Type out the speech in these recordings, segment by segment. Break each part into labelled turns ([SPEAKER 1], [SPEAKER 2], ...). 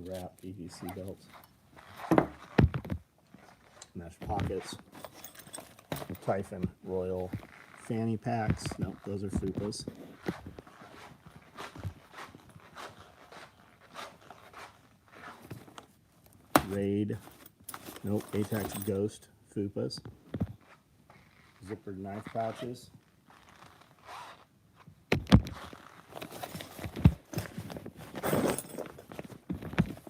[SPEAKER 1] wrapped EDC belts. Mesh pockets. The Typhon Royal fanny packs. Nope, those are Fupas. Raid. Nope, ATAX Ghost Fupas. Zippered knife pouches.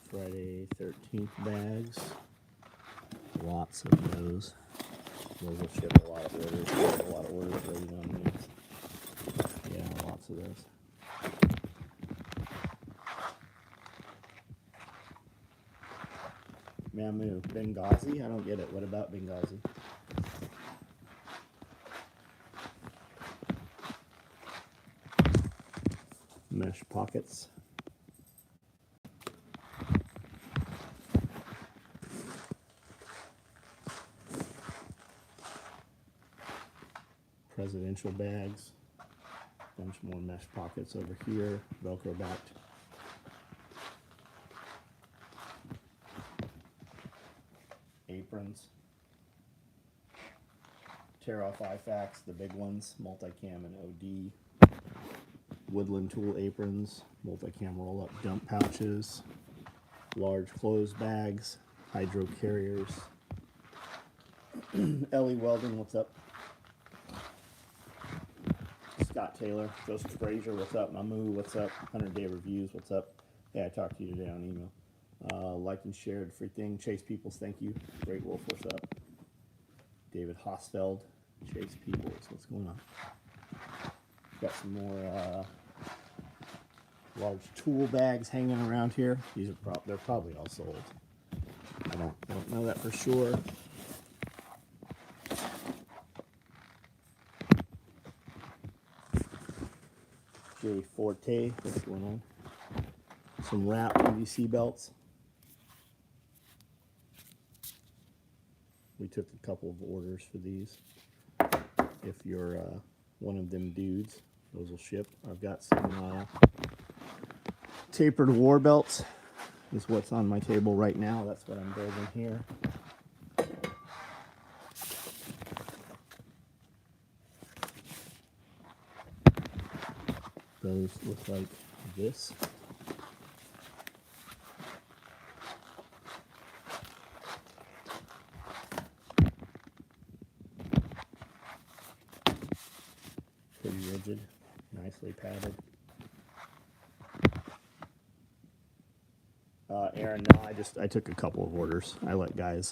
[SPEAKER 1] Friday 13th bags. Lots of those. Those will ship a lot of orders. A lot of orders ready on these. Yeah, lots of those. Mamu, Benghazi? I don't get it. What about Benghazi? Mesh pockets. Presidential bags. Bunch more mesh pockets over here. Velcro backed. Aprons. Tear off IFACs, the big ones, multicam and OD. Woodland tool aprons, multicam roll up dump pouches, large clothes bags, hydro carriers. Ellie Welding, what's up? Scott Taylor, Joseph Frazier, what's up? Mamu, what's up? 100-day reviews, what's up? Yeah, I talked to you today on email. Like and shared, free thing. Chase Peoples, thank you. Great Wolf, what's up? David Hosfeld, Chase Peoples, what's going on? Got some more large tool bags hanging around here. These are they're probably all sold. I don't know that for sure. J Forte, what's going on? Some wrap PVC belts. We took a couple of orders for these. If you're one of them dudes, those will ship. I've got some tapered war belts. This is what's on my table right now. That's what I'm building here. Those look like this. Pretty rigid, nicely padded. Aaron, no, I took a couple of orders. I let guys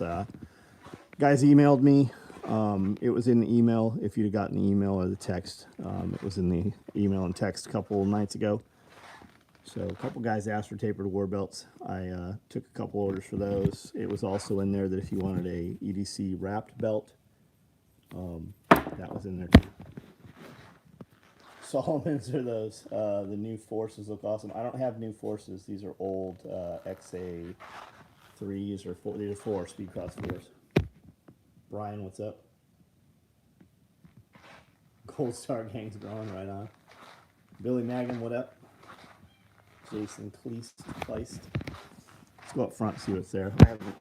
[SPEAKER 1] emailed me. It was in the email. If you'd have gotten the email or the text, it was in the email and text a couple of nights ago. So a couple guys asked for tapered war belts. I took a couple orders for those. It was also in there that if you wanted a EDC wrapped belt, that was in there too. Solomons are those. The new Forces look awesome. I don't have new Forces. These are old XA3s or 4. These are 4 Speedcross 4s. Brian, what's up? Gold Star Gang's growing right on. Billy Magnum, what up? Jason Kleist. Let's go up front, see what's there.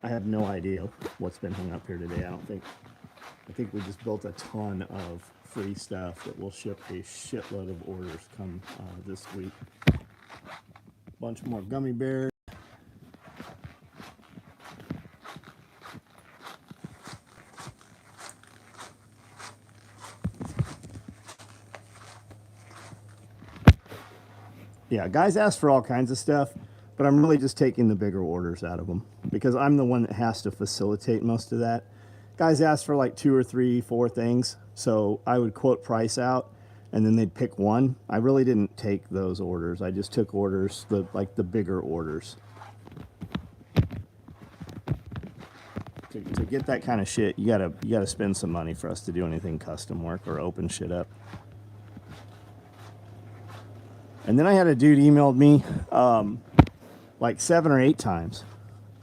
[SPEAKER 1] I have no idea what's been hung up here today. I think we just built a ton of free stuff that will ship a shitload of orders come this week. Bunch more gummy bears. Yeah, guys ask for all kinds of stuff, but I'm really just taking the bigger orders out of them because I'm the one that has to facilitate most of that. Guys ask for like 2 or 3, 4 things, so I would quote price out, and then they'd pick one. I really didn't take those orders. I just took orders, like the bigger orders. To get that kind of shit, you gotta spend some money for us to do anything custom work or open shit up. And then I had a dude emailed me like 7 or 8 times,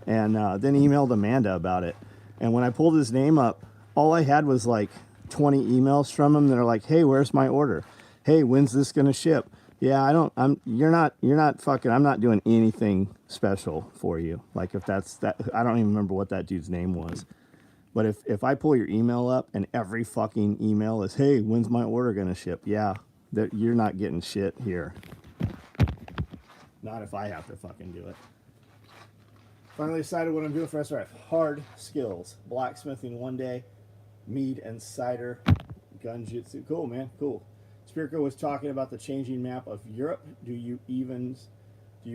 [SPEAKER 1] and then emailed Amanda about it. And when I pulled his name up, all I had was like 20 emails from him that are like, hey, where's my order? Hey, when's this going to ship? Yeah, I don't. You're not. You're not fucking. I'm not doing anything special for you. Like if that's that. I don't even remember what that dude's name was. But if I pull your email up and every fucking email is, hey, when's my order gonna ship? Yeah, that you're not getting shit here. Not if I have to fucking do it. Finally decided what I'm doing for SRF. Hard skills. Blacksmithing 1 day. Mead and cider. Gun jitsu. Cool, man. Cool. Spirko was talking about the changing map of Europe. Do you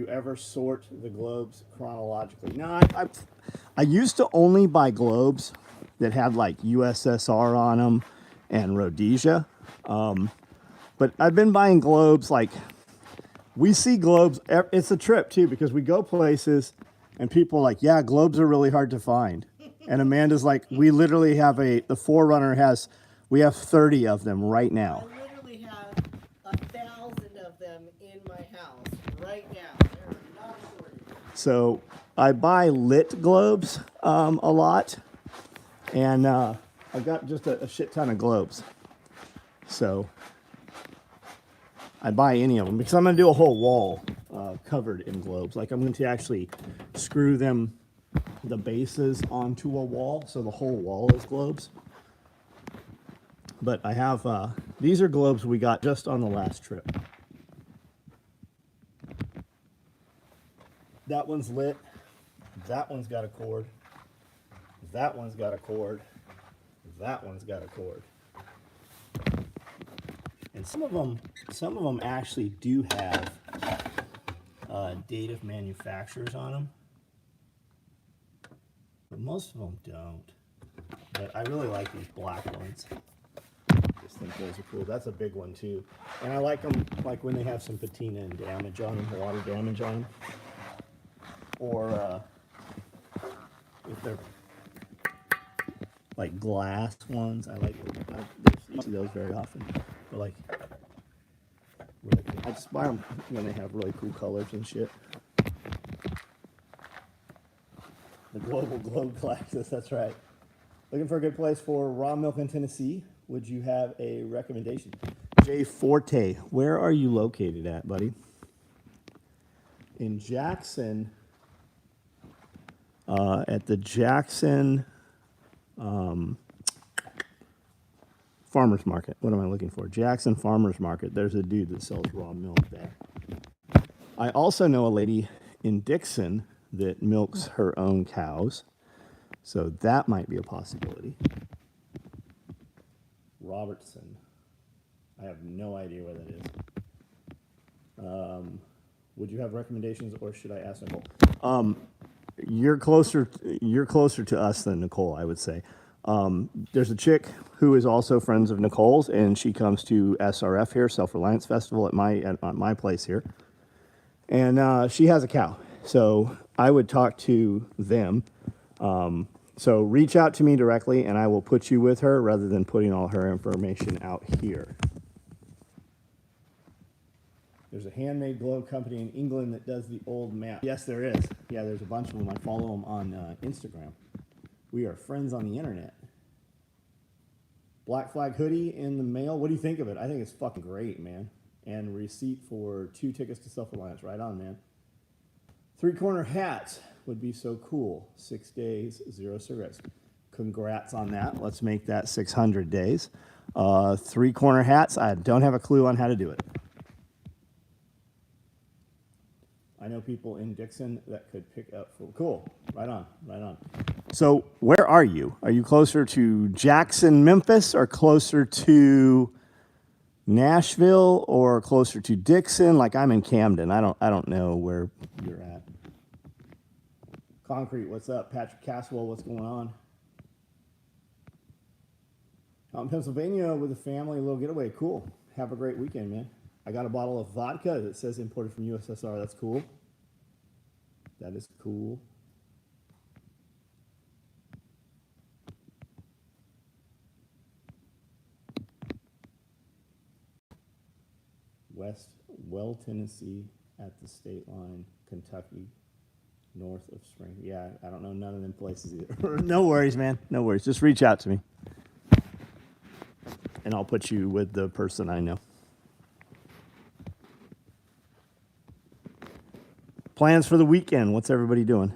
[SPEAKER 1] ever sort the globes chronologically? No, I used to only buy globes that had like USSR on them and Rhodesia. But I've been buying globes like we see globes. It's a trip too because we go places and people are like, yeah, globes are really hard to find. And Amanda's like, we literally have the Forerunner we have 30 of them right now.
[SPEAKER 2] I literally have 1,000 of them in my house right now. They're not shortage.
[SPEAKER 1] So I buy lit globes a lot, and I've got just a shit ton of globes. So I buy any of them because I'm going to do a whole wall covered in globes. Like I'm going to actually screw the bases onto a wall, so the whole wall is globes. But I have, these are globes we got just on the last trip. That one's lit. That one's got a cord. That one's got a cord. That one's got a cord. And some of them actually do have date of manufacturers on them. But most of them don't. But I really like these black ones. Just think those are cool. That's a big one too. And I like them like when they have some patina and damage on them, water damage on them. Or if they're like glass ones, I like them. I don't see those very often. But like, really cool. I just buy them when they have really cool colors and shit. The Global Globe Collectors, that's right. Looking for a good place for raw milk in Tennessee? Would you have a recommendation? Jay Forte, where are you located at, buddy? In Jackson, at the Jackson Farmers Market. What am I looking for? Jackson Farmers Market. There's a dude that sells raw milk there. I also know a lady in Dixon that milks her own cows. So that might be a possibility. Robertson. I have no idea where that is. Would you have recommendations or should I ask Nicole? You're closer to us than Nicole, I would say. There's a chick who is also friends of Nicole's, and she comes to SRF here, Self-Reliance Festival, at my place here. And she has a cow. So I would talk to them. So reach out to me directly, and I will put you with her rather than putting all her information out here. There's a handmade globe company in England that does the old map. Yes, there is. Yeah, there's a bunch of them. I follow them on Instagram. We are friends on the internet. Black Flag hoodie in the mail. What do you think of it? I think it's fucking great, man. And receipt for 2 tickets to Self-Reliance. Right on, man. 3-corner hats would be so cool. 6 days, 0 cigarettes. Congrats on that. Let's make that 600 days. 3-corner hats. I don't have a clue on how to do it. I know people in Dixon that could pick up for cool. Right on, right on. So where are you? Are you closer to Jackson, Memphis, or closer to Nashville, or closer to Dixon? Like I'm in Camden. I don't know where you're at. Concrete, what's up? Patrick Caswell, what's going on? Out in Pennsylvania with the family, a little getaway. Cool. Have a great weekend, man. I got a bottle of vodka that says imported from USSR. That's cool. That is cool. Well, Tennessee at the state line, Kentucky, north of Spring. Yeah, I don't know none of them places either. No worries, man. No worries. Just reach out to me. And I'll put you with the person I know. Plans for the weekend. What's everybody doing?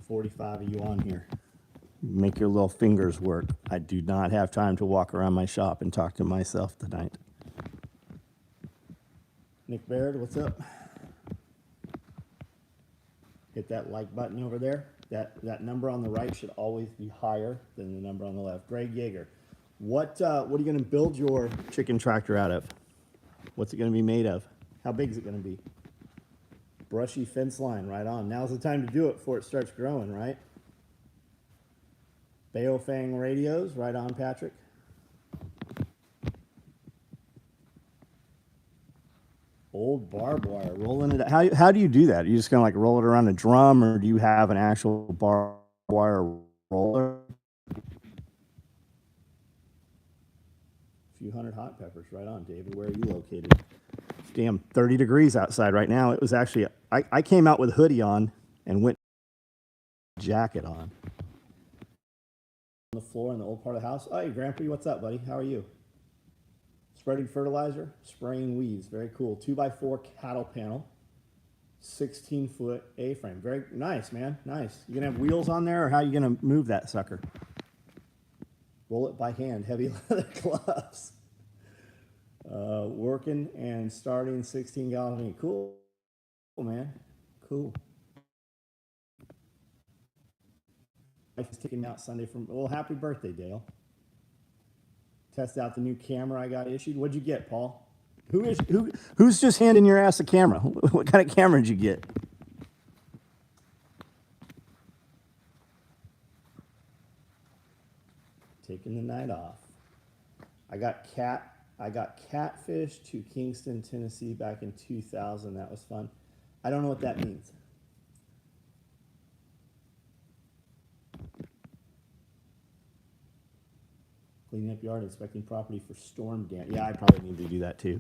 [SPEAKER 1] $45 of you on here. Make your little fingers work. I do not have time to walk around my shop and talk to myself tonight. Nick Baird, what's up? Hit that like button over there. That number on the right should always be higher than the number on the left. Greg Yeager, what are you going to build your chicken tractor out of? What's it going to be made of? How big is it going to be? Brushy fence line, right on. Now's the time to do it before it starts growing, right? Baofeng radios, right on, Patrick. Old barbed wire, rolling it. How do you do that? Are you just gonna like roll it around a drum, or do you have an actual barbed wire roller? A few hundred hot peppers, right on, David. Where are you located? It's damn 30 degrees outside right now. It was actually I came out with a hoodie on and went jacket on. On the floor in the old part of the house. Oh, hey, Grandpa, what's up, buddy? How are you? Spreading fertilizer, spraying weeds. Very cool. 2x4 cattle panel, 16-foot A-frame. Very nice, man. Nice. You gonna have wheels on there, or how you gonna move that sucker? Roll it by hand. Heavy leather gloves. Working and starting 16-gallon. Cool, man. Cool. Wife is taking me out Sunday from. Well, happy birthday, Dale. Test out the new camera I got issued. What'd you get, Paul? Who's just handing your ass a camera? What kind of camera did you get? Taking the night off. I got catfish to Kingston, Tennessee back in 2000. That was fun. I don't know what that means. Cleaning up yard, inspecting property for storm damage. Yeah, I probably need to do that too.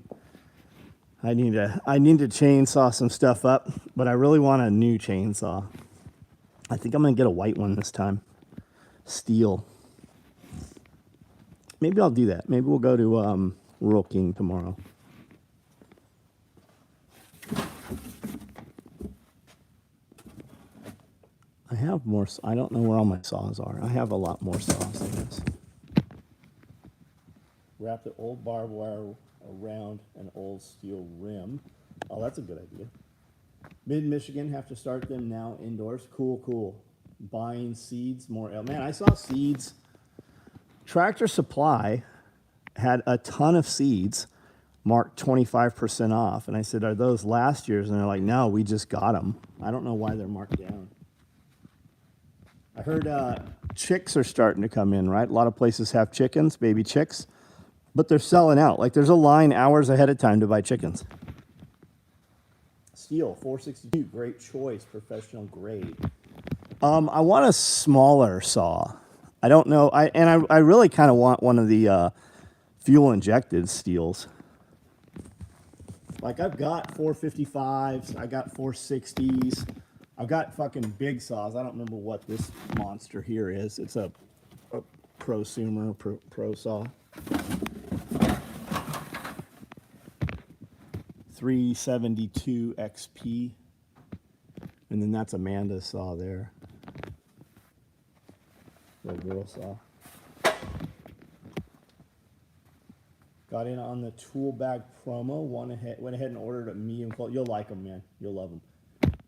[SPEAKER 1] I need to chainsaw some stuff up, but I really want a new chainsaw. I think I'm gonna get a white one this time. Steel. Maybe I'll do that. Maybe we'll go to Rural King tomorrow. I have more. I don't know where all my saws are. I have a lot more saws, I guess. Wrap the old barbed wire around an old steel rim. Oh, that's a good idea. Mid-Michigan, have to start them now indoors. Cool, cool. Buying seeds, more. Man, I saw seeds. Tractor Supply had a ton of seeds marked 25% off. And I said, are those last year's? And they're like, no, we just got them. I don't know why they're marked down. I heard chicks are starting to come in, right? A lot of places have chickens, baby chicks. But they're selling out. Like, there's a line hours ahead of time to buy chickens. Steel, 462, great choice, professional grade. I want a smaller saw. I don't know. I really kind of want one of the fuel-injected steels. Like, I've got 455s. I got 460s. I've got fucking big saws. I don't remember what this monster here is. It's a prosumer pro saw. 372 XP, and then that's Amanda's saw there. Little girl saw. Got in on the tool bag promo. Went ahead and ordered a medium quality. You'll like them, man. You'll love them.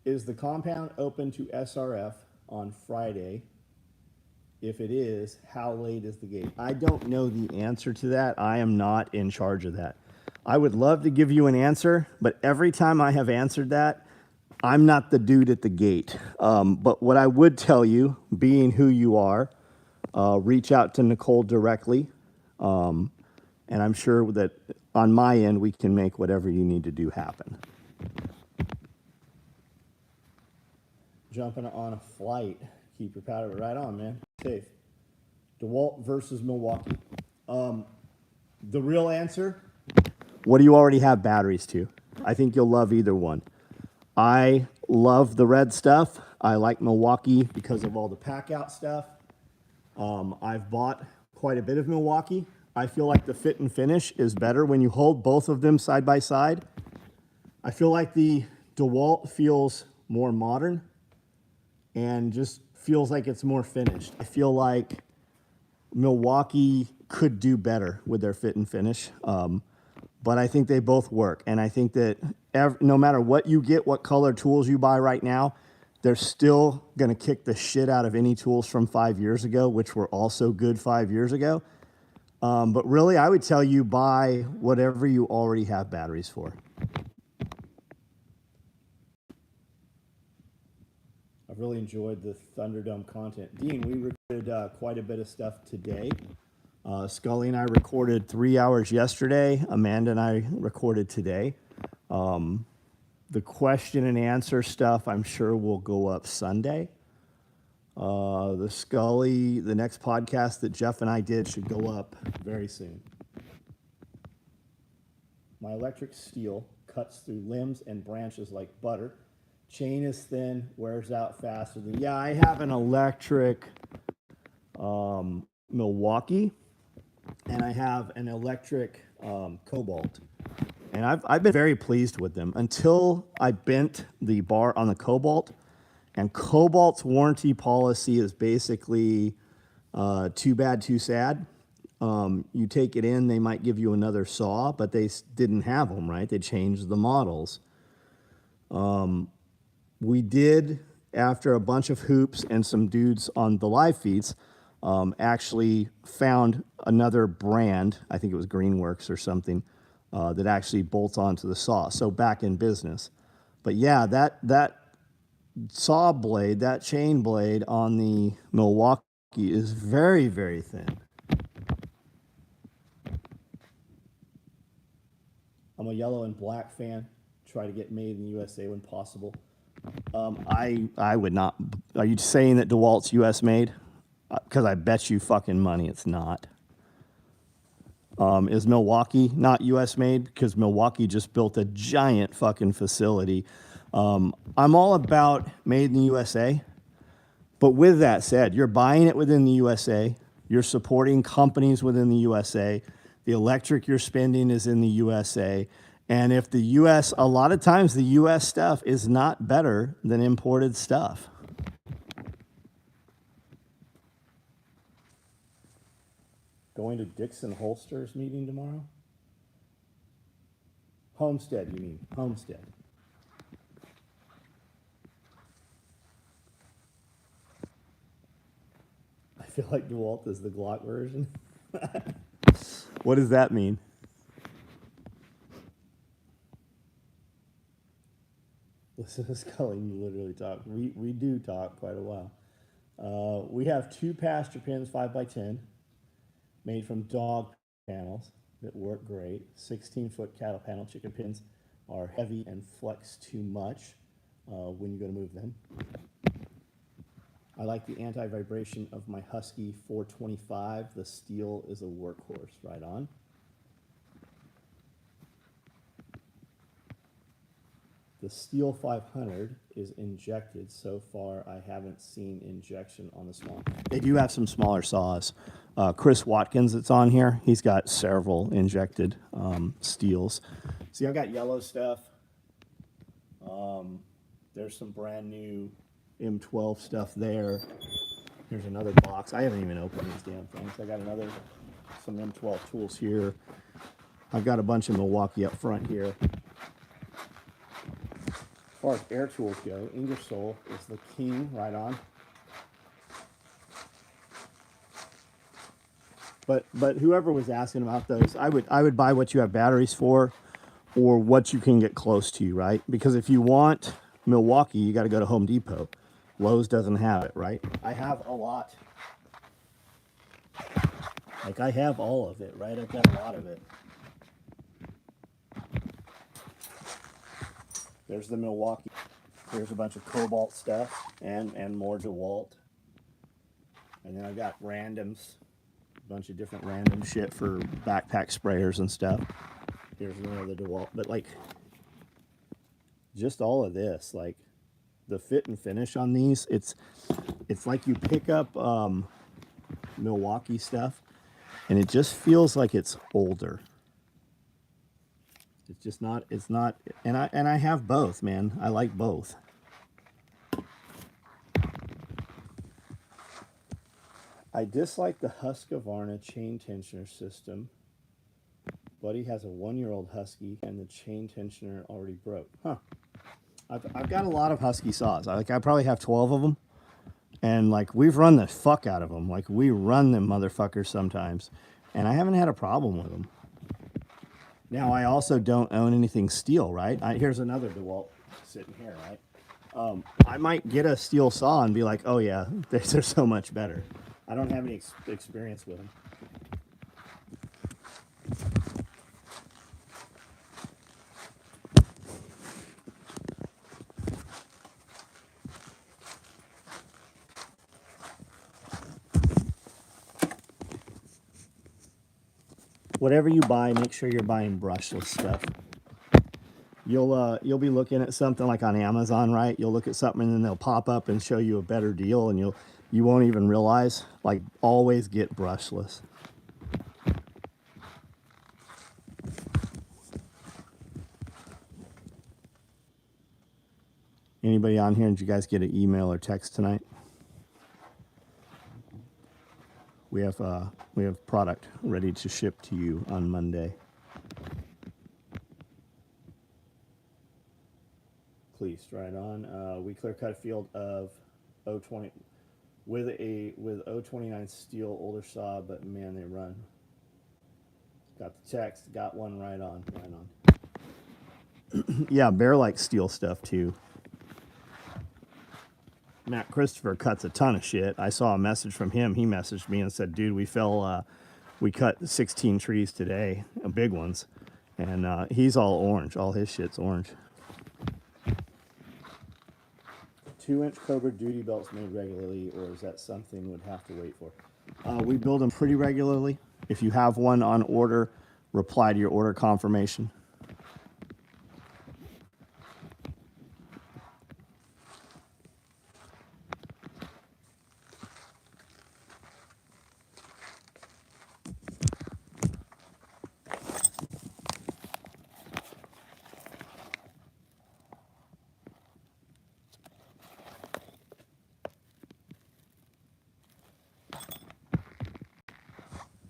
[SPEAKER 1] Is the compound open to SRF on Friday? If it is, how late is the gate? I don't know the answer to that. I am not in charge of that. I would love to give you an answer, but every time I have answered that, I'm not the dude at the gate. But what I would tell you, being who you are, reach out to Nicole directly. And I'm sure that on my end, we can make whatever you need to do happen. Jumping on a flight. Keep your powder right on, man. Safe. DeWalt versus Milwaukee. The real answer, what do you already have batteries to? I think you'll love either one. I love the red stuff. I like Milwaukee because of all the pack out stuff. I've bought quite a bit of Milwaukee. I feel like the fit and finish is better when you hold both of them side by side. I feel like the DeWalt feels more modern and just feels like it's more finished. I feel like Milwaukee could do better with their fit and finish. But I think they both work. And I think that no matter what you get, what color tools you buy right now, they're still going to kick the shit out of any tools from 5 years ago, which were also good 5 years ago. But really, I would tell you buy whatever you already have batteries for. I've really enjoyed the Thunderdome content. Dean, we recorded quite a bit of stuff today. Scully and I recorded 3 hours yesterday. Amanda and I recorded today. The question and answer stuff, I'm sure, will go up Sunday. The next podcast that Jeff and I did should go up very soon. My electric steel cuts through limbs and branches like butter. Chain is thin, wears out faster than. Yeah, I have an electric Milwaukee, and I have an electric Cobalt. And I've been very pleased with them until I bent the bar on the Cobalt. And Cobalt's warranty policy is basically too bad, too sad. You take it in, they might give you another saw, but they didn't have them, right? They changed the models. We did, after a bunch of hoops and some dudes on the live feeds, actually found another brand, I think it was Greenworks or something, that actually bolts onto the saw. So back in business. But yeah, that saw blade, that chain blade on the Milwaukee is very, very thin. I'm a yellow and black fan. Try to get made in the USA when possible. I would not. Are you saying that DeWalt's US made? Because I bet you fucking money it's not. Is Milwaukee not US made? Because Milwaukee just built a giant fucking facility. I'm all about made in the USA. But with that said, you're buying it within the USA. You're supporting companies within the USA. The electric you're spending is in the USA. And if the US, a lot of times the US stuff is not better than imported stuff. Going to Dixon Holsters meeting tomorrow? Homestead, you mean? Homestead. I feel like DeWalt is the Glock version. What does that mean? Listen to Scully, you literally talk. We do talk quite a while. We have 2 pasture pins, 5x10, made from dog panels that work great. 16-foot cattle panel chicken pins are heavy and flex too much when you go to move them. I like the anti-vibration of my Husky 425. The steel is a workhorse, right on. The Steel 500 is injected. So far, I haven't seen injection on the small. They do have some smaller saws. Chris Watkins that's on here, he's got several injected steels. See, I've got yellow stuff. There's some brand new M12 stuff there. Here's another box. I haven't even opened these damn things. I got some M12 tools here. I've got a bunch of Milwaukee up front here. As far as air tools go, Ingersoll is the king, right on. But whoever was asking about those, I would buy what you have batteries for, or what you can get close to, right? Because if you want Milwaukee, you got to go to Home Depot. Lowe's doesn't have it, right? I have a lot. Like, I have all of it, right? I've got a lot of it. There's the Milwaukee. There's a bunch of Cobalt stuff and more DeWalt. And then I've got randoms, a bunch of different random shit for backpack sprayers and stuff. Here's another DeWalt. But like, just all of this, like the fit and finish on these, it's like you pick up Milwaukee stuff and it just feels like it's older. It's just not. It's not. And I have both, man. I like both. I dislike the Husqvarna chain tensioner system. Buddy has a 1-year-old husky, and the chain tensioner already broke. Huh. I've got a lot of husky saws. I probably have 12 of them, and like we've run the fuck out of them. Like we run them motherfuckers sometimes, and I haven't had a problem with them. Now I also don't own anything steel, right? Here's another DeWalt sitting here, right? I might get a steel saw and be like, oh yeah, they're so much better. I don't have any experience with them. Whatever you buy, make sure you're buying brushless stuff. You'll be looking at something like on Amazon, right? You'll look at something and then they'll pop up and show you a better deal, and you won't even realize. Like always get brushless. Anybody on here? Did you guys get an email or text tonight? We have product ready to ship to you on Monday. Please, right on. We clear cut a field of 020 with 029 steel older saw, but man, they run. Got the text. Got one right on. Right on. Yeah, Bear likes steel stuff too. Matt Christopher cuts a ton of shit. I saw a message from him. He messaged me and said, dude, we cut 16 trees today, big ones. And he's all orange. All his shit's orange. 2-inch Cobra duty belts made regularly, or is that something would have to wait for? We build them pretty regularly. If you have one on order, reply to your order confirmation.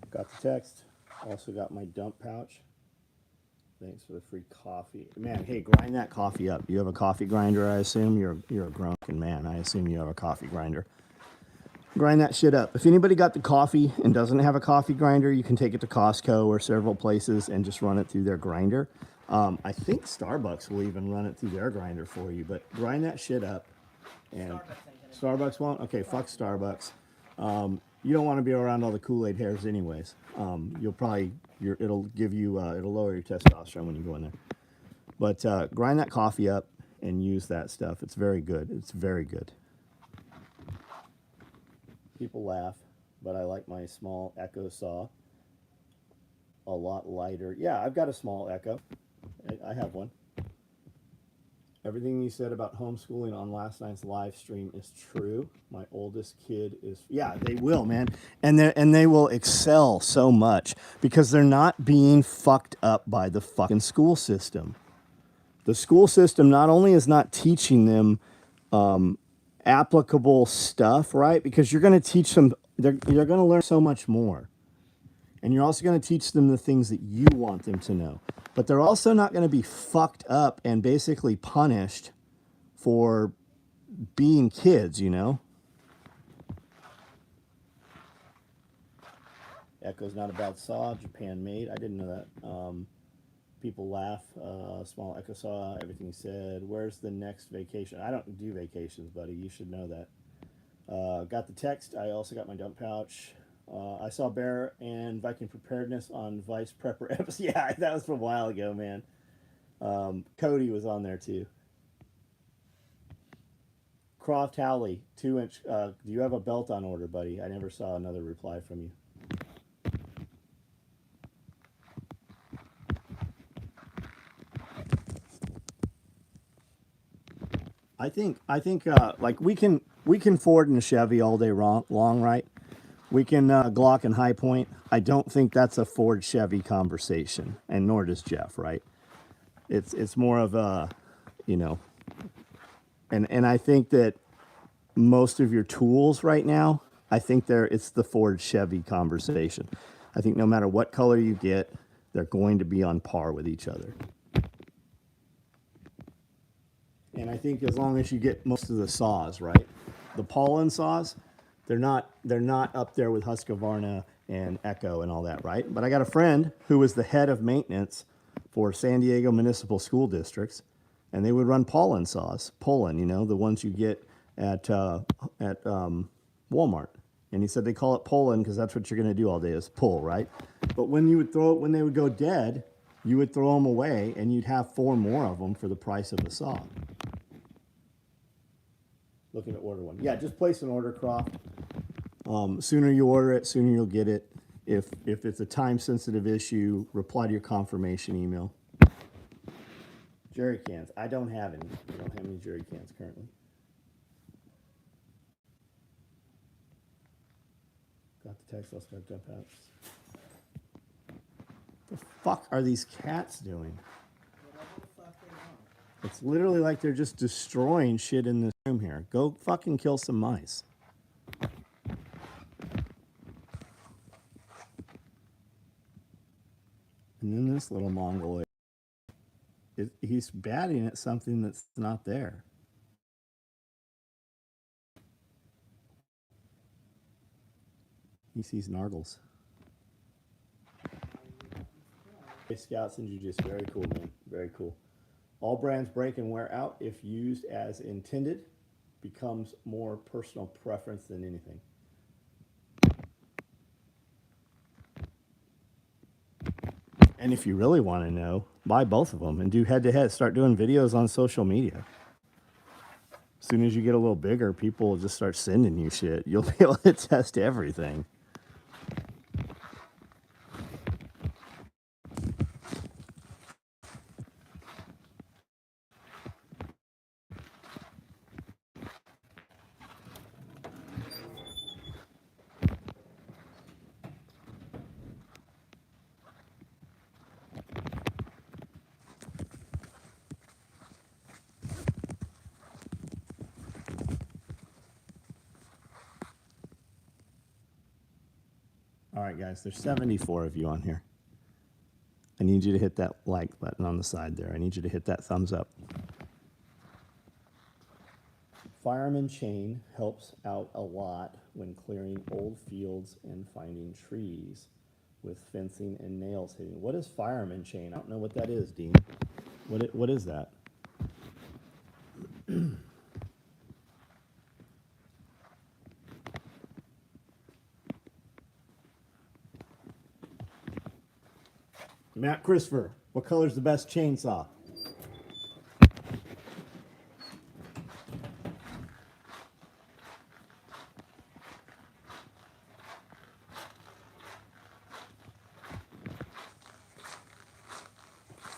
[SPEAKER 1] Got the text. Also got my dump pouch. Thanks for the free coffee. Man, hey, grind that coffee up. You have a coffee grinder, I assume? You're a grown man. I assume you have a coffee grinder. Grind that shit up. If anybody got the coffee and doesn't have a coffee grinder, you can take it to Costco or several places and just run it through their grinder. I think Starbucks will even run it through their grinder for you, but grind that shit up. And Starbucks won't? Okay, fuck Starbucks. You don't want to be around all the Kool-Aid hairs anyways. It'll give you, it'll lower your testosterone when you go in there. But grind that coffee up and use that stuff. It's very good. It's very good. People laugh, but I like my small Echo saw. A lot lighter. Yeah, I've got a small Echo. I have one. Everything you said about homeschooling on last night's live stream is true. My oldest kid is, yeah, they will, man. And they will excel so much because they're not being fucked up by the fucking school system. The school system not only is not teaching them applicable stuff, right? Because you're going to teach them, they're going to learn so much more. And you're also going to teach them the things that you want them to know. But they're also not going to be fucked up and basically punished for being kids, you know? Echo's not a bad saw, Japan made. I didn't know that. People laugh. Small Echo saw, everything said. Where's the next vacation? I don't do vacations, buddy. You should know that. Got the text. I also got my dump pouch. I saw Bear and Viking Preparedness on Vice Prepper episode. Yeah, that was from a while ago, man. Cody was on there too. Croft Howley, 2-inch. Do you have a belt on order, buddy? I never saw another reply from you. I think like we can Ford and Chevy all day long, right? We can Glock and High Point. I don't think that's a Ford Chevy conversation, and nor does Jeff, right? It's more of a, you know, and I think that most of your tools right now, I think it's the Ford Chevy conversation. I think no matter what color you get, they're going to be on par with each other. And I think as long as you get most of the saws right, the pollen saws, they're not up there with Husqvarna and Echo and all that, right? But I got a friend who was the head of maintenance for San Diego Municipal School Districts, and they would run pollen saws, pollen, you know, the ones you get at Walmart. And he said they call it pollen because that's what you're going to do all day is pull, right? But when they would go dead, you would throw them away, and you'd have 4 more of them for the price of the saw. Looking to order one. Yeah, just place an order, Croft. Sooner you order it, sooner you'll get it. If it's a time-sensitive issue, reply to your confirmation email. Jerry cans. I don't have any. I don't have any jerry cans currently. Got the text. I'll start jump out. The fuck are these cats doing? It's literally like they're just destroying shit in this room here. Go fucking kill some mice. And then this little mongoloid, he's batting at something that's not there. He sees Nargles. Hey, Scouts and Jujitsu, very cool, man. Very cool. All brands break and wear out if used as intended. Becomes more personal preference than anything. And if you really want to know, buy both of them and do head-to-head. Start doing videos on social media. As soon as you get a little bigger, people will just start sending you shit. You'll be able to test everything. All right, guys, there's 74 of you on here. I need you to hit that like button on the side there. I need you to hit that thumbs up. Fireman chain helps out a lot when clearing old fields and finding trees with fencing and nails hitting. What is fireman chain? I don't know what that is, Dean. What is that? Matt Christopher, what color's the best chainsaw?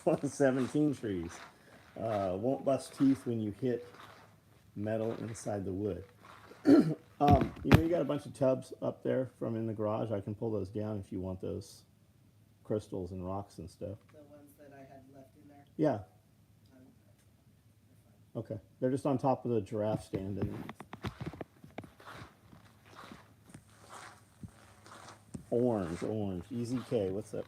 [SPEAKER 1] One of 17 trees. Won't bust teeth when you hit metal inside the wood. You know, you got a bunch of tubs up there from in the garage. I can pull those down if you want those crystals and rocks and stuff.
[SPEAKER 2] The ones that I had left in there?
[SPEAKER 1] Yeah. Okay. They're just on top of the giraffe stand. Orange. Easy K, what's up?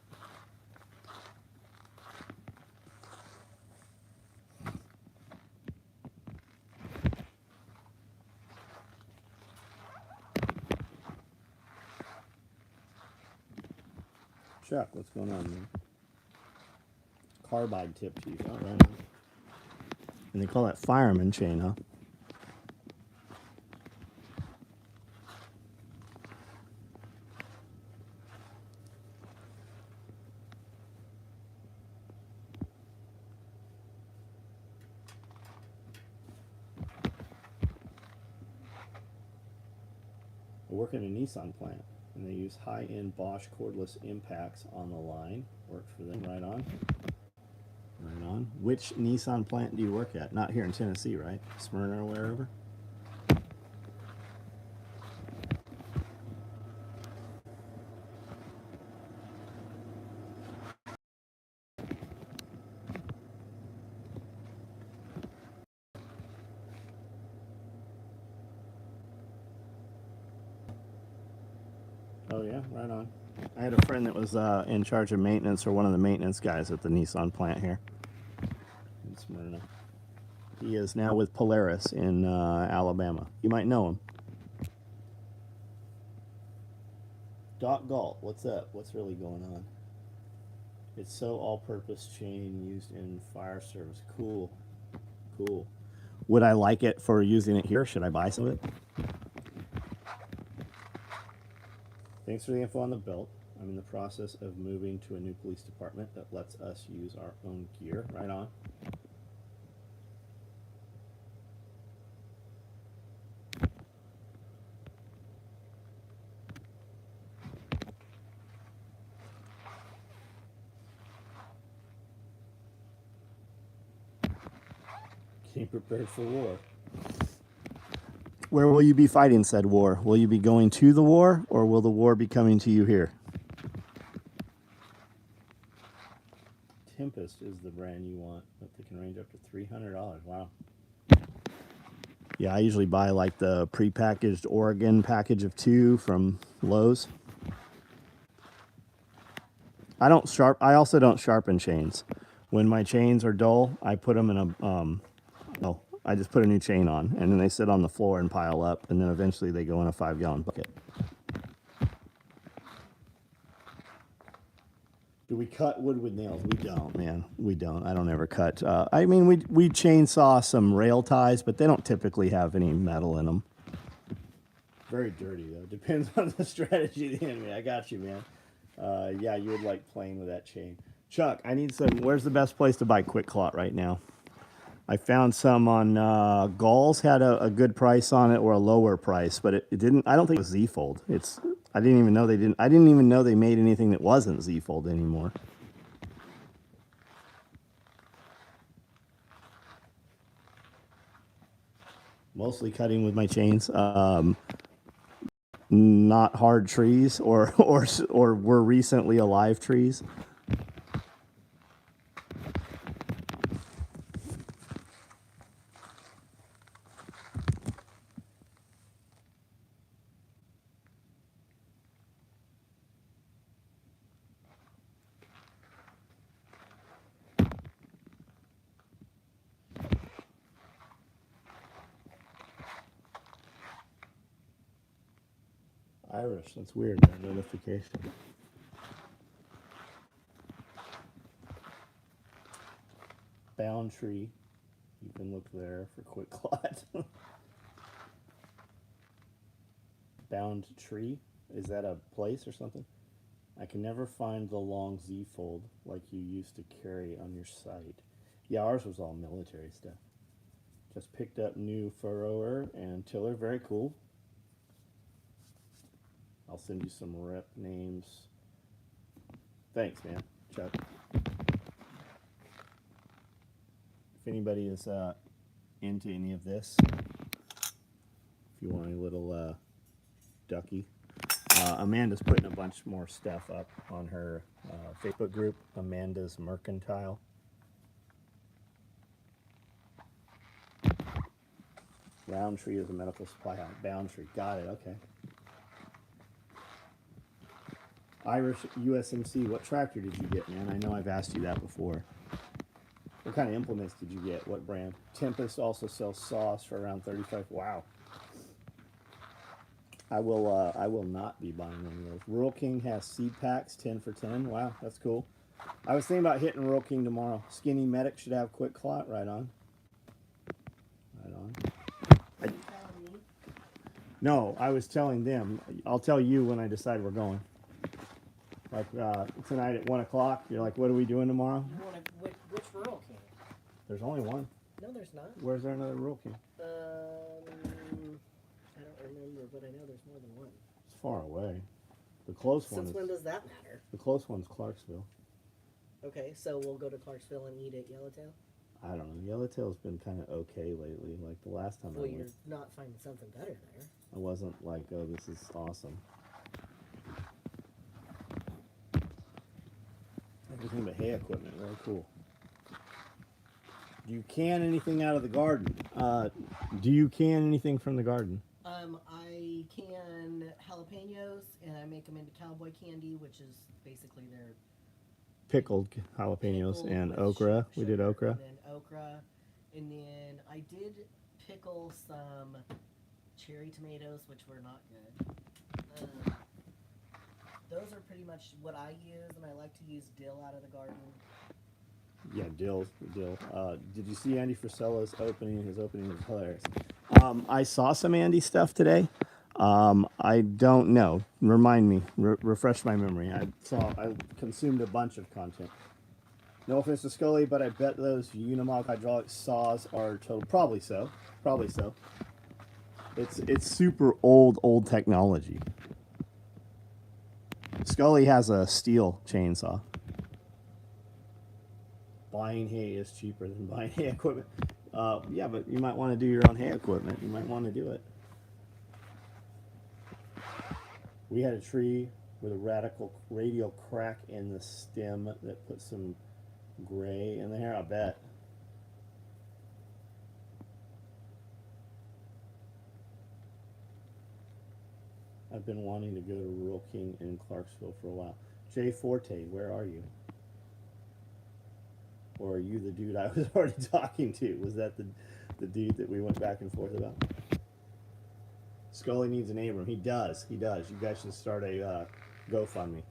[SPEAKER 1] Chuck, what's going on, man? Carbide tip teeth, all right. And they call that fireman chain, huh? I work in a Nissan plant, and they use high-end Bosch cordless impacts on the line. Works for them, right on. Right on. Which Nissan plant do you work at? Not here in Tennessee, right? Smyrna or wherever? Oh yeah, right on. I had a friend that was in charge of maintenance, or one of the maintenance guys at the Nissan plant here in Smyrna. He is now with Polaris in Alabama. You might know him. Doc Galt, what's up? What's really going on? It's so all-purpose chain used in fire service. Cool, cool. Would I like it for using it here? Should I buy some of it? Thanks for the info on the belt. I'm in the process of moving to a new police department that lets us use our own gear. Right on. Getting prepared for war. Where will you be fighting said war? Will you be going to the war, or will the war be coming to you here? Tempest is the brand you want, but they can range up to $300. Wow. Yeah, I usually buy like the prepackaged Oregon package of 2 from Lowe's. I also don't sharpen chains. When my chains are dull, I put them in a I just put a new chain on, and then they sit on the floor and pile up, and then eventually they go in a 5-gallon bucket. Do we cut wood with nails? We don't, man. We don't. I don't ever cut. I mean, we chainsaw some rail ties, but they don't typically have any metal in them. Very dirty, though. Depends on the strategy of the enemy. I got you, man. Yeah, you would like playing with that chain. Chuck, I need some. Where's the best place to buy Quick Clot right now? I found some on Galls had a good price on it, or a lower price, but it didn't. I don't think it was Z-Fold. I didn't even know they didn't. I didn't even know they made anything that wasn't Z-Fold anymore. Mostly cutting with my chains. Not hard trees, or were recently alive trees. Irish, that's weird, that notification. Bound tree, you can look there for Quick Clot. Bound tree, is that a place or something? I can never find the long Z-fold like you used to carry on your site. Yeah, ours was all military stuff. Just picked up new furrower and tiller, very cool. I'll send you some rep names. Thanks, man, Chuck. If anybody is into any of this, if you want a little ducky, Amanda's putting a bunch more stuff up on her Facebook group, Amanda's Mercantile. Roundtree is a medical supply house. Boundtree, got it, okay. Irish USMC, what tractor did you get, man? I know I've asked you that before. What kind of implements did you get? What brand? Tempest also sells sauce for around $35. Wow. I will not be buying one of those. Rural King has seed packs, 10 for 10. Wow, that's cool. I was thinking about hitting Rural King tomorrow. Skinny Medic should have Quick Clot. Right on. Right on. No, I was telling them. I'll tell you when I decide we're going. Like tonight at 1 o'clock, you're like, what are we doing tomorrow?
[SPEAKER 2] Which Rural King?
[SPEAKER 1] There's only one.
[SPEAKER 2] No, there's not.
[SPEAKER 1] Where's there another Rural King?
[SPEAKER 2] I don't remember, but I know there's more than one.
[SPEAKER 1] It's far away. The close one is...
[SPEAKER 2] Since when does that matter?
[SPEAKER 1] The close one's Clarksville.
[SPEAKER 2] Okay, so we'll go to Clarksville and eat at Yellowtail?
[SPEAKER 1] I don't know. Yellowtail's been kind of okay lately. Like the last time I went.
[SPEAKER 2] Well, you're not finding something better there.
[SPEAKER 1] I wasn't like, oh, this is awesome. Everything but hay equipment, really cool. Do you can anything out of the garden? Do you can anything from the garden?
[SPEAKER 2] I can jalapenos, and I make them into cowboy candy, which is basically their
[SPEAKER 1] Pickled jalapenos
[SPEAKER 2] pickled
[SPEAKER 1] and
[SPEAKER 2] with
[SPEAKER 1] okra. We did
[SPEAKER 2] sugar,
[SPEAKER 1] okra.
[SPEAKER 2] and then okra, and then I did pickle some cherry tomatoes, which were not good. Those are pretty much what I use, and I like to use dill out of the garden.
[SPEAKER 1] Yeah, dill. Did you see Andy Frisella's opening? His opening was hilarious. I saw some Andy stuff today. I don't know. Remind me. Refresh my memory. I consumed a bunch of content. No offense to Scully, but I bet those Unimog hydraulic saws are total. Probably so. Probably so. It's super old technology. Scully has a steel chainsaw. Buying hay is cheaper than buying hay equipment. Yeah, but you might want to do your own hay equipment. You might want to do it. We had a tree with a radial crack in the stem that put some gray in there. I bet. I've been wanting to go to Rural King in Clarksville for a while. Jay Forte, where are you? Or are you the dude I was already talking to? Was that the dude that we went back and forth about? Scully needs an Abram. He does. He does. You guys should start a GoFundMe.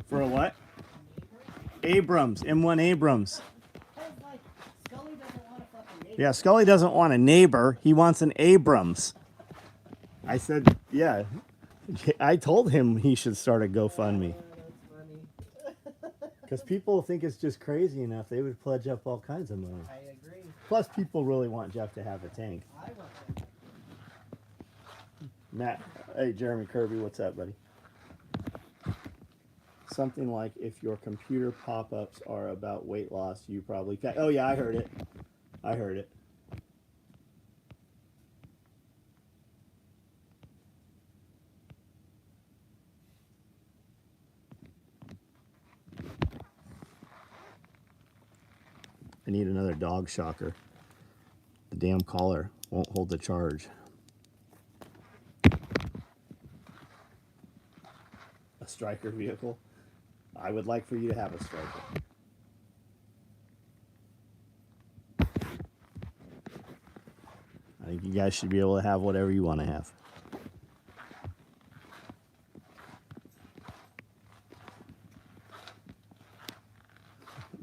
[SPEAKER 1] For a what? Abrams. M1 Abrams.
[SPEAKER 2] Scully doesn't want a fucking neighbor.
[SPEAKER 1] Yeah, Scully doesn't want a neighbor. He wants an Abrams. I said, yeah. I told him he should start a GoFundMe.
[SPEAKER 2] That's funny.
[SPEAKER 1] Because people think it's just crazy enough, they would pledge up all kinds of money.
[SPEAKER 2] I agree.
[SPEAKER 1] Plus, people really want Jeff to have a tank.
[SPEAKER 2] I want that.
[SPEAKER 1] Matt, hey, Jeremy Kirby, what's up, buddy? Something like, if your computer pop-ups are about weight loss, you probably can. Oh, yeah, I heard it. I heard it. I need another dog shocker. The damn collar won't hold the charge. A striker vehicle? I would like for you to have a striker. I think you guys should be able to have whatever you want to have.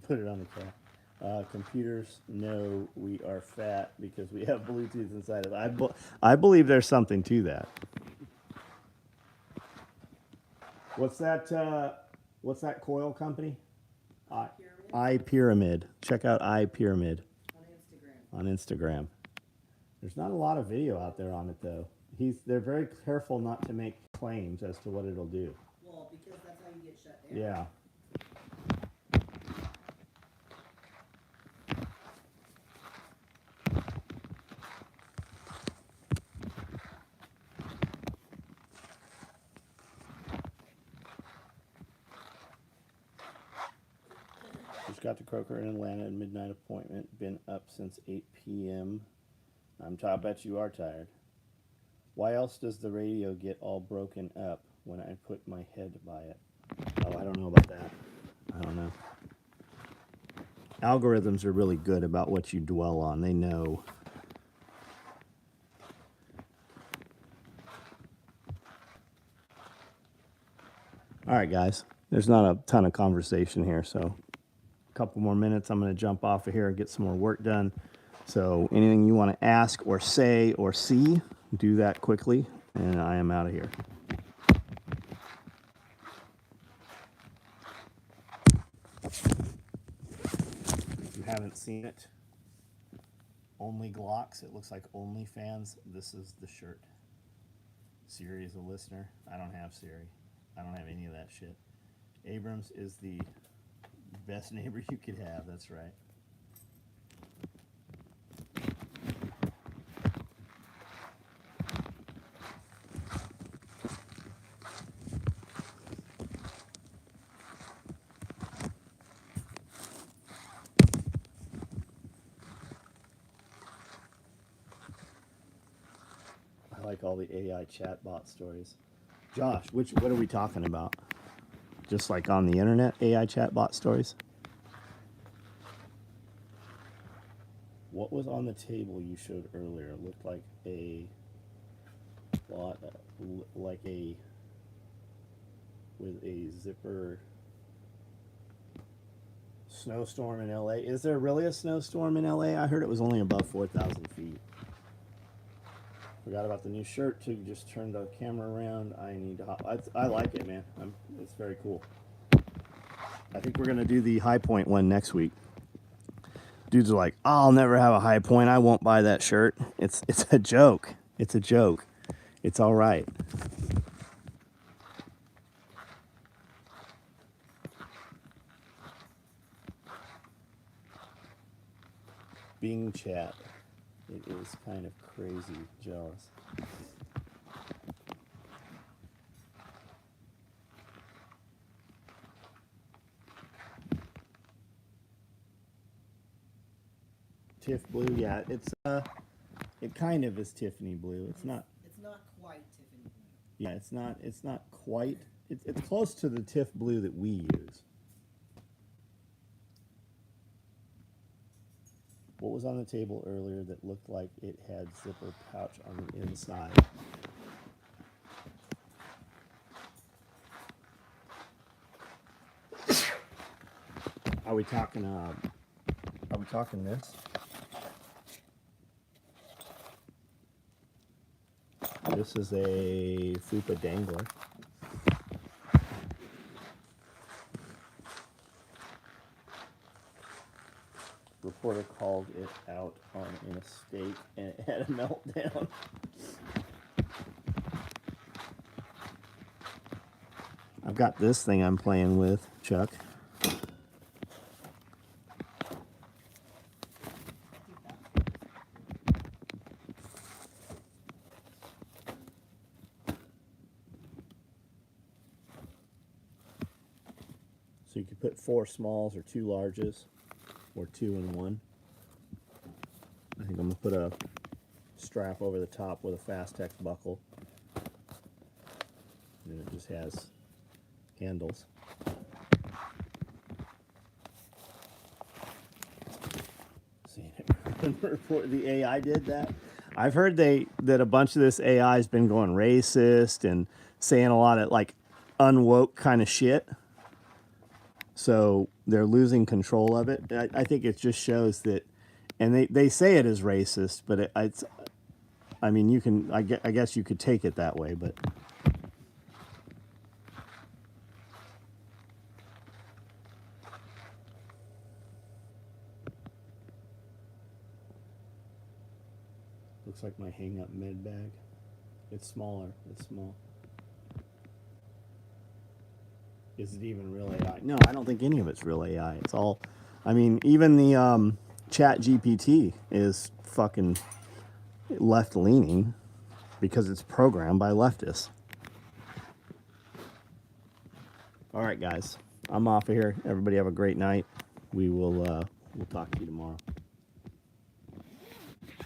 [SPEAKER 1] Put it on the car. Computers know we are fat because we have Bluetooth inside of it. I believe there's something to that. What's that coil company? iPyramid. Check out iPyramid on Instagram. There's not a lot of video out there on it though. They're very careful not to make claims as to what it'll do.
[SPEAKER 2] Well, because that's how you get shut down.
[SPEAKER 1] Yeah. Just got to Croker in Atlanta, midnight appointment. Been up since 8 p.m. I bet you are tired. Why else does the radio get all broken up when I put my head by it? Oh, I don't know about that. I don't know. Algorithms are really good about what you dwell on. They know. All right, guys. There's not a ton of conversation here, so a couple more minutes. I'm going to jump off of here and get some more work done. So anything you want to ask or say or see, do that quickly, and I am out of here. If you haven't seen it, Only Glocks, it looks like OnlyFans. This is the shirt. Siri is a listener. I don't have Siri. I don't have any of that shit. Abrams is the best neighbor you could have. That's right. all the AI chatbot stories. Josh, what are we talking about? Just like on the internet, AI chatbot stories? What was on the table you showed earlier? It looked like a lot, like a with a zipper. Snowstorm in LA. Is there really a snowstorm in LA? I heard it was only above 4,000 feet. Forgot about the new shirt too. Just turned the camera around. I need to hop. I like it, man. It's very cool. I think we're gonna do the High Point one next week. Dudes are like, oh, I'll never have a High Point. I won't buy that shirt. It's a joke. It's a joke. It's all right. Bing chat. It is kind of crazy jealous. Tiff blue, yeah, it kind of is Tiffany blue. It's not.
[SPEAKER 2] It's not quite Tiffany blue.
[SPEAKER 1] Yeah, it's not quite. It's close to the Tiff blue that we use. What was on the table earlier that looked like it had zipper pouch on the inside? Are we talking this? This is a Fupa dangler. Reporter called it out in a state and it had a meltdown. I've got this thing I'm playing with, Chuck. So you could put 4 smalls or 2 larges, or 2 in 1. I think I'm going to put a strap over the top with a Fastex buckle. And it just has handles. See, the AI did that. I've heard that a bunch of this AI has been going racist and saying a lot of like unwoke kind of shit. So they're losing control of it. I think it just shows that, and they say it is racist, but I mean, you can, I guess you could take it that way, but. Looks like my hang-up med bag. It's smaller. It's small. Is it even real AI? No, I don't think any of it's real AI. It's all, I mean, even the Chat GPT is fucking left-leaning because it's programmed by leftists. All right, guys. I'm off of here. Everybody have a great night. We'll talk to you tomorrow.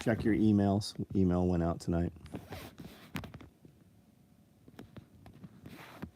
[SPEAKER 1] Check your emails. Email went out tonight.